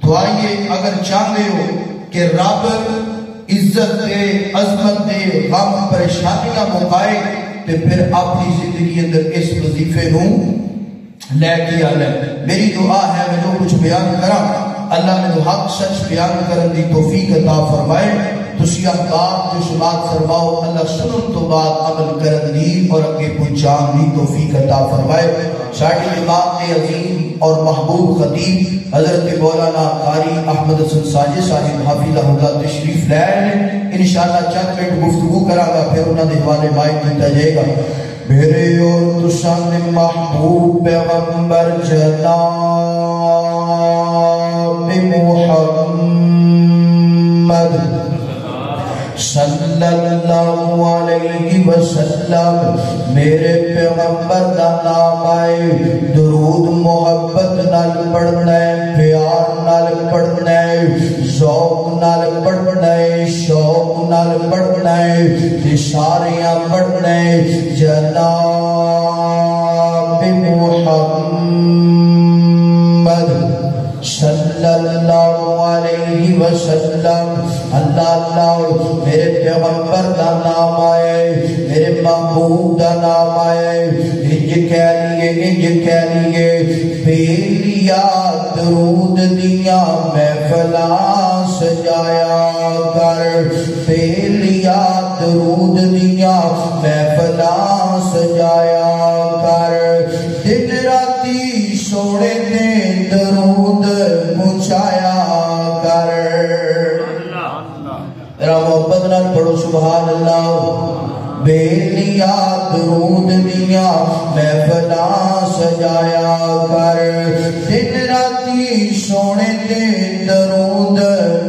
تو آئیے اگر چاہتے ہو کہ رب عزت دے، عظمت دے، غم پریشانیاں مکائے، تو پھر اپنی زندگی اندر اس وظیفے نوں لے کے آنا ہے۔ میری دعا ہے میں جو کچھ بیان کرا اللہ میں حق سچ بیان کرن دی توفیق عطا فرمائے۔ تسی احباب جو سماعت فرماؤ اللہ سنن تو بعد عمل کرن دی اور اگے پہنچان دی توفیق عطا فرمائے۔ ساڑھی امام عظیم اور محبوب خطیب حضرت مولانا قاری احمد حسن ساجد صاحب حافظہ اللہ تشریف لائے، انشاءاللہ چند منٹ گفتگو کرا گا پھر انہوں نے حوالے مائک دیتا جائے گا۔ میرے اور تشان محبوب پیغمبر جناب محمد صلی اللہ علیہ وسلم، میرے پیغمبر دا نام آئے، درود محبت نال پڑھنا ہے، پیار نال پڑھنا ہے، ذوق نال پڑھنا ہے، شوق نال پڑھنا ہے، اشاریاں پڑھنا ہے۔ جناب محمد صلی اللہ علیہ وسلم، اللہ اللہ میرے پیغمبر دا نام آئے، میرے محبوب دا نام آئے، انج کہہ لیے بیلیا درود دیا محفلاں سجایا کر، بیلیا درود دیا محفلاں سجایا کر، دن راتی سوڑے نے درود پہنچایا کر۔ ذرا محبت نال پڑھو سبحان اللہ۔ بیلیا درود دیا محفلاں سجایا کر، دن راتی سونے تے درود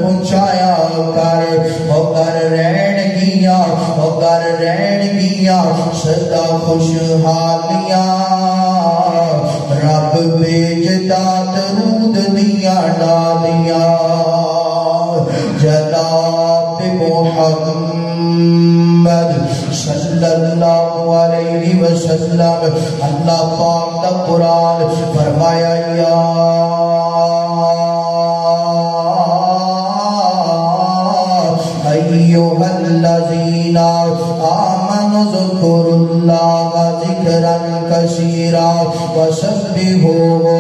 پہنچایا کر، ہوکر رہن گیا سدا خوشحالیاں، رب بھیجدا درود دیا ڈالیاں۔ جناب محمد صلی اللہ علیہ وسلم، اللہ پاک دا قرآن فرمایا یا ایوہ الذین آمنوا اذکروا اللہ ذکرا کثیرا وسبحوہ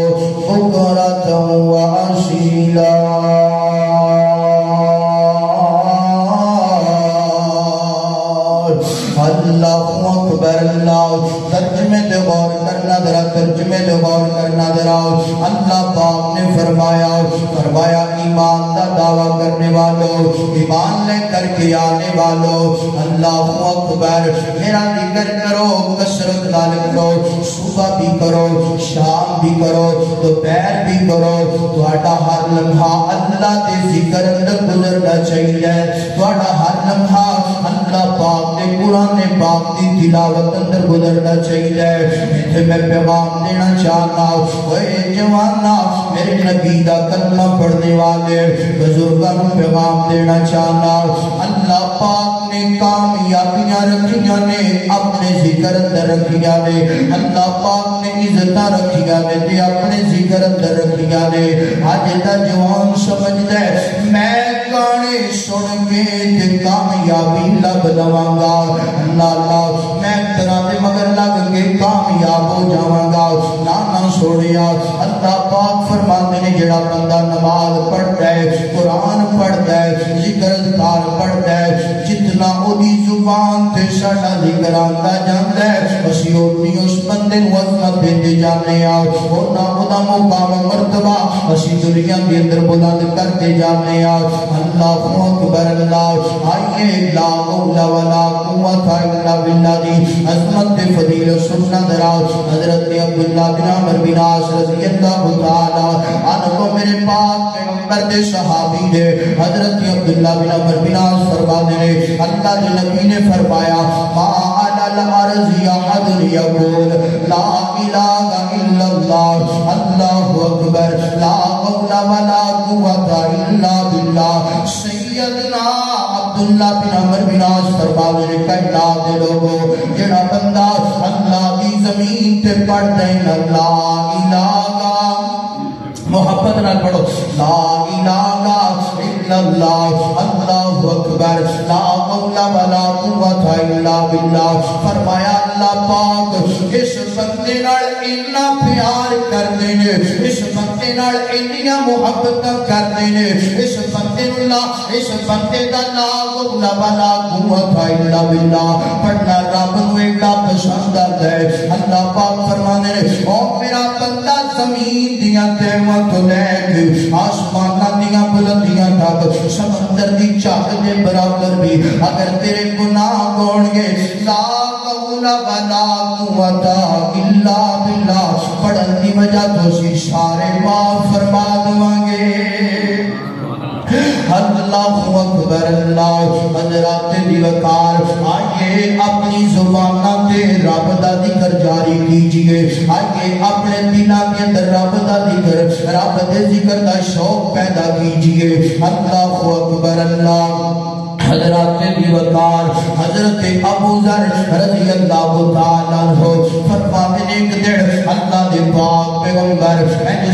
بکرۃ وأصیلا۔ اللہ اکبر اللہ۔ ترجمے دے غور کرنا ذرا، ترجمے دے غور کرنا ذرا۔ اللہ پاک نے فرمایا ایمان دا دعویٰ کرنے والوں، ایمان لے کر کے آنے والوں، اللہ اکبر میرا ذکر کرو، کثرت نال کرو، صبح بھی کرو، شام بھی کرو، دوپہر بھی کرو، تہاڈا ہر لمحہ اللہ دے ذکر اندر گزرنا چاہیے، تہاڈا ہر لمحہ اللہ پاک دے قرآن پاک دی تلاوت اندر گزرنا چاہیے۔ اتنے میں پیغام دینا چاہنا، اے جوانا میرے نبی دا کلمہ پڑھنے والے بزرگاں پیغام دینا چاہنا، اللہ پاک نے کامیابیاں رکھیاں نے اپنے ذکر اندر رکھیاں نے، اللہ پاک نے عزتاں رکھیاں نے تے اپنے ذکر اندر رکھیاں نے۔ آج دا جوان سمجھدا ہے میں گانے سن کے تے کامیابی لب لواں گا، اللہ میں طرح دے مگر لگ کے کامیاب ہو جاواں گا، نہ سوڑیا۔ اللہ پاک فرماتے نے جڑا بندہ نماز پڑھتا ہے، قرآن پڑھتا ہے، ذکر اذکار پڑھتا ہے، جتنا اودی زبان تے ساڈا ذکر آندا جاندا ہے، اسی اودی اس بندے نوں عظمت دیندے جانے آ، اونا اودا مقام مرتبہ اسی دنیا دے اندر بلند کرتے جانے آ۔ اللہ اکبر اللہ۔ آئیے لا حول ولا قوت الا باللہ دی عظمت فضیلت سننا ذرا۔ حضرت عبداللہ بن عمرو بن عاص رضی اللہ تعالی عنہ میرے پاک پیغمبر دے صحابی دے حضرت عبداللہ بن عمرو بن عاص فرماتے ہیں اللہ کے نبی نے فرمایا ما علی الارض احد یقول لا الہ الا اللہ، اللہ اکبر، لا حول ولا قوت الا باللہ۔ سیدنا عبداللہ بن عمرو بن عاص فرماتے ہیں کائنات دے لوگوں جڑا بندہ اللہ کی زمین تے پڑھتا ہے لا الہ، محبت نال پڑھو لا الا اللہ اللہ اکبر لا حول ولا قوت الا باللہ. فرمایا اللہ پاک اس بندے نال اتنا پیار کردے نے, اس بندے نال اتنی محبت کردے نے, اس بندے اس بندے دا لا حول ولا قوت الا باللہ پڑھنا رب نو ایڈا پسند آتا ہے. اللہ پاک فرمانے نے او میرا بندہ زمین دیاں تہواں تو لے کے آسماناں دیاں بلندیاں تک سمندر دی چاہ دے برابر بھی اگر تیرے گناہ ہون گے لا حول ولا قوت الا باللہ پڑھن دی وجہ تو سی سارے معاف فرما دواں گے. اللہ اکبر اللہ. حضرات دی وقار آئیے اپنی زبانہ تے رب دا ذکر جاری کیجئے, آئیے اپنے دلوں کے اندر رب دا ذکر رب دے ذکر دا شوق پیدا کیجئے. اللہ اکبر اللہ. حضرات دی وقار حضرت ابو ذر رضی اللہ تعالیٰ عنہ فرماتے ہیں ایک دن اللہ دے پاک پیغمبر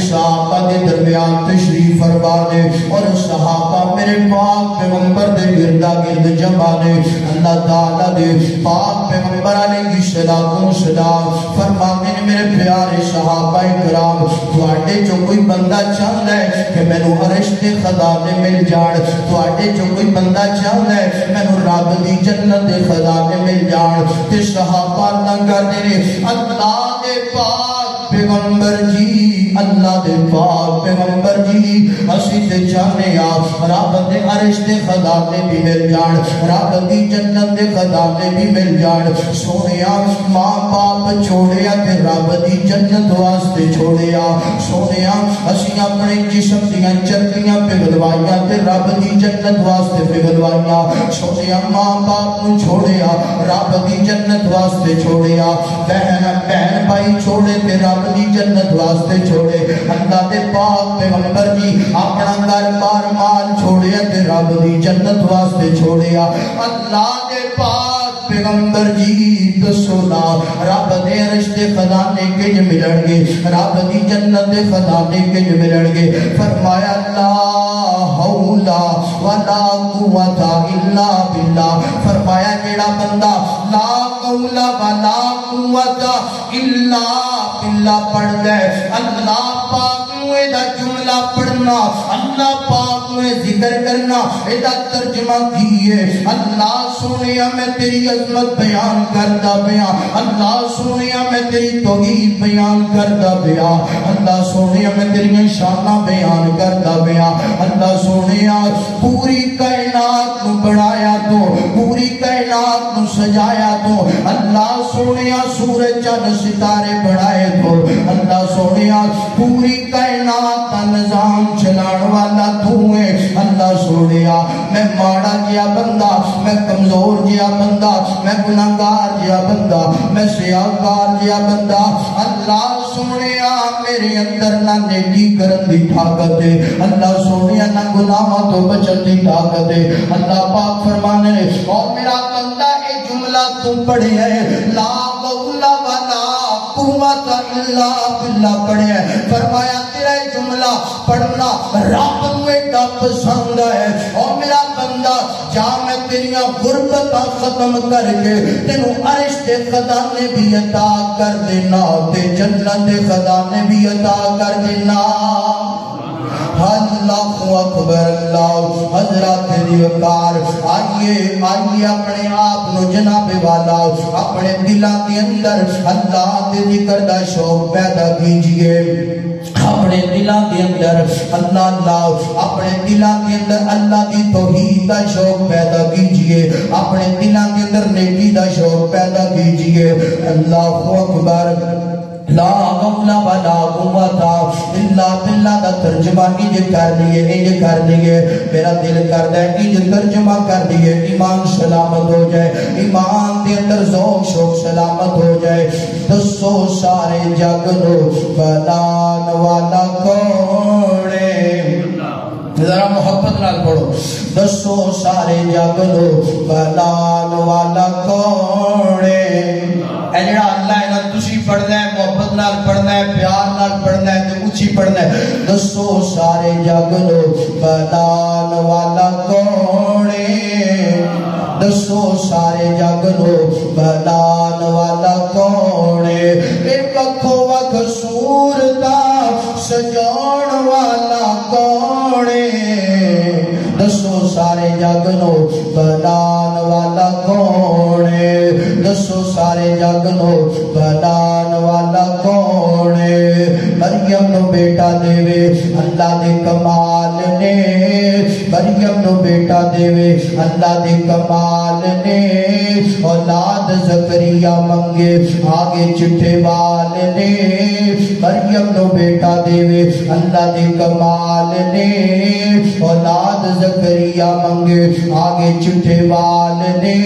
صحابہ دے درمیان تشریف فرما نے اور صحابہ میرے پاک پیغمبر دے گردہ گرد جمع نے. اللہ تعالیٰ دے پاک پیغمبر علیہ السلام فرماتے ہیں میرے پیارے صحابہ کرام تواڈے جو کوئی بندہ چاہتا ہے کہ میں نو عرش دے خزانے مل جان, تواڈے جو کوئی بندہ چاہتا ہے میں نو رب دی جنت دے خزانے مل جان تے صحابہ نہ کردے نے اللہ دے پاک پیغمبر جی, اللہ دے پاک پیغمبر جی اسی تے چاہنے آپ رب دے عرش دے خزانے بھی مل جان, رب دی جنت دے خزانے بھی مل جان. سونیا ماں باپ چھوڑیا تے رب دی جنت واسطے چھوڑیا, سونیا اسی اپنے جسم دیاں چربیاں پگھلوائیاں تے رب دی جنت واسطے پگھلوائیاں, سونیا ماں باپ نو چھوڑیا رب دی جنت واسطے چھوڑیا, بہن بھائی چھوڑے تے رب دی جنت واسطے چھوڑے. اللہ دے پاک پیغمبر جی اپنا گھر بار مال چھوڑیا تے رب دی جنت واسطے چھوڑیا. اللہ دے پاک پیغمبر جی دسو نا رب دے عرش دے خزانے کنج ملن گے, رب دی جنت دے خزانے کنج ملن گے. فرمایا لا حول ولا قوت الا باللہ. فرمایا جیڑا بندہ لا حول ولا قوت الا باللہ پڑھ دے اللہ پاک نوے دا جملہ پڑھنا, اللہ پاک نوے ذکر کرنا ایدہ ترجمہ کیے. اللہ سونیا میں تیری عظمت بیان کردہ بیا, اللہ سونیا میں تیری توحید بیان کردہ بیا, اللہ سونیا میں تیری شانہ بیان کردہ بیا. اللہ سونیا پوری کائنات نو بڑھایا تو, پوری کائنات نو سجایا تو, اللہ سونیا سورج چاند ستارے بڑھائے تو, اللہ سونیا پوری کائنات کا نظام چلان والا تو ہے. اللہ سونیا میں ماڑا جیا بندہ, میں کمزور جیا بندہ, میں گناہگار جیا بندہ, میں سیاہکار جیا بندہ, اللہ سونیا میرے اندر نہ نیکی کرن دی طاقت ہے, اللہ سونیا نہ گناہوں تو بچن دی طاقت ہے. اللہ پاک فرمانے اور میرا بندہ اے جملہ تم پڑھے ہے لا حول ولا قوت الا باللہ پڑھے ہے. فرمایا تیرا جملہ پڑھنا رب نو ایڈا پسند ہے. اور میرا بندہ جا میں تیریاں غربتاں ختم کر کے تینوں عرش دے خزانے بھی عطا کر دینا تے جنت دے خزانے بھی عطا کر دینا. اللہ اکبر اللہ. حضرات دی وقار آئیے اپنے آپ نو جناب والا اپنے دلوں کے اندر اللہ دے ذکر دا شوق پیدا کیجئے. اپنے دلوں کے اندر اپنے دلوں کے اندر اللہ دی توحید دا شوق پیدا کیجئے, اپنے دلوں کے اندر نیکی دا شوق پیدا کیجئے. اللہ اکبر. لا حول ولا قوت الا باللہ دا ترجمہ انج کر لیے میرا دل کردا ہے انج ترجمہ کر دیے. ایمان سلامت ہو جائے, ایمان دے اندر ذوق شوق سلامت ہو جائے. دسو سارے جگ نو بلان والا کون ہے؟ ذرا محبت نال پڑھو. دسو سارے جگ نو بنان والا کون ہے؟ اے جڑا اللہ ہے نا تسی پڑھنا ہے محبت نال پڑھنا ہے پیار نال پڑھنا ہے تے اچھی پڑھنا ہے دسو سارے جگ نو بنان والا کون ہے؟ دسو سارے جگ نو بنان والا کون ہے؟ اے وکھو وکھ صورتاں سجاؤن والا کون ہے؟ دسو سارے جگ نو بنان والا کون ہے؟ دسو سارے جگ نو بنان والا کون ہے؟ مریم نو بیٹا دے اللہ دے کمال نے مریم نو بیٹا دے اللہ دے کمال نے اولاد زکریا منگے آگے چٹھے وال نے مریم نو بیٹا دے اللہ دے کمال نے اولاد زکریا منگے آگے چٹھے وال نے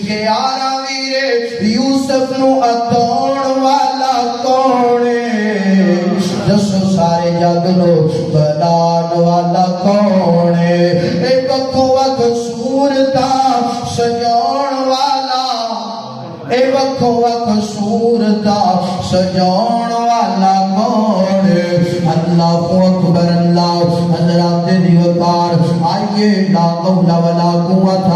کہ آرا ویرے یوسف نو اتون والا کون ہے؟ دسو سارے جگ نو بنان والا کون ہے؟ اے وکھو وکھ صورتاں سجاؤن والا اے وکھو وکھ صورتاں سجاؤن والا کون ہے؟ اللہ اکبر اللہ حضرات دیوکار آئیے لا قول ولا قوت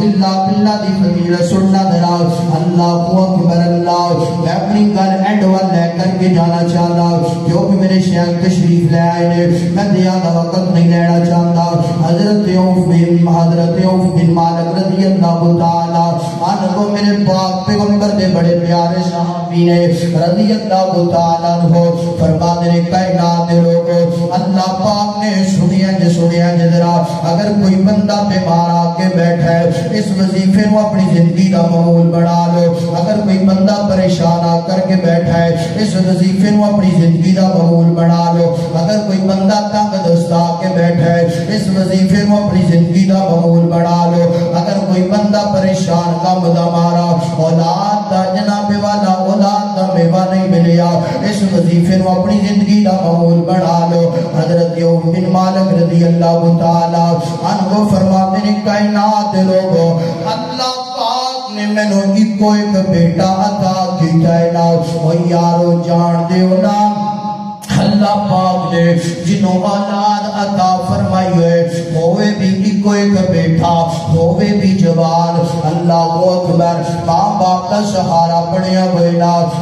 الا باللہ دی فضیلت سننا درا اللہ اکبر اللہ میں اپنی گل اینڈ ون لے کر کے جانا چاہتا جو کہ میرے شیخ تشریف لے آئے نے میں زیادہ وقت نہیں لینا چاہتا حضرت عوف بن مالک رضی اللہ تعالی عنہ میرے پاک پیغمبر دے بڑے پیارے صحابی نے رضی اللہ تعالی عنہ فرماتے ہیں کائنات دے لوگوں اللہ پاک نے سنیا جے ذرا اگر کوئی بندہ بیمار آ کے بیٹھا ہے اس وظیفے کو اپنی زندگی کا معمول بنا لو اگر کوئی بندہ پریشان آ کر کے بیٹھا ہے اس وظیفے کو اپنی زندگی کا معمول بنا لو اگر کوئی بندہ تنگ دست آ کے بیٹھا ہے اس وظیفے کو اپنی زندگی کا معمول بنا لو اگر کوئی بندہ پریشان کا مدمارا اولاد دا جناب والا اولاد دا میوہ نہیں ملیا اس وظیفے کو اپنی زندگی کا معمول بنا لو حضرت عوف بن مالک رضی اللہ تعالی عنہ فرماتے ہیں کائنات لوگوں اللہ پاک نے میں نے ایک بیٹا عطا کیتا ہے نا او یارو جان دیو نا اللہ پاک نے جنہوں اولاد عطا فرمائی ہے ہوئے بھی ایک بیٹا ہوئے بھی جوان اللہ اکبر ماں باپ کا سہارا بنیا ہوئے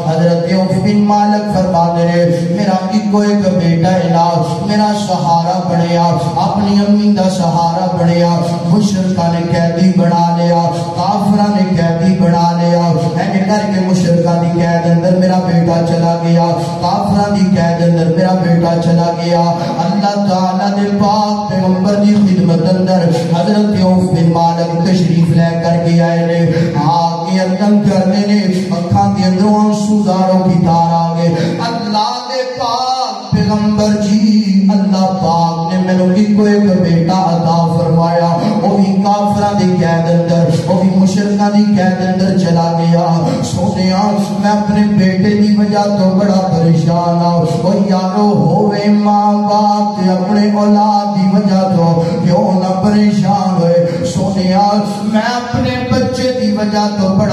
حضرت عوف بن مالک فرماتے ہیں میرا ایک بیٹا ہے نا میرا سہارا بنیا اپنی امی دا سہارا بنیا مشرکہ نے قیدی بنا لیا کافرہ نے قیدی بنا لیا اینے کر کے مشرکہ دی قید اندر میرا بیٹا چلا گیا کافرہ دی قید اندر میرا بیٹا چلا گیا اللہ تعالیٰ دے پاک پیغمبر دی خدمت اندر حضرت عوف بن مالک تشریف لے کر کے آئے نے آگے اندم کرنے نے اکھاں کے اندروں آنسوزاروں کی تار آگے اللہ دے پاک پیغمبر جی اللہ پاک نے میں نے ایک بیٹا عطا فرمایا وہ بھی کافرہ دی قید اندر وہ بھی مشرکہ دی قید اندر چلا گیا سونیا میں اپنے بیٹے دی وجہ تو بڑا پریشان ہوں وہ یارو ہوئے ماں باپ تے اپنے اولاد دی وجہ تو کیوں نہ پریشان ہوئے سونیا میں اپنے بچے دی وجہ تو بڑا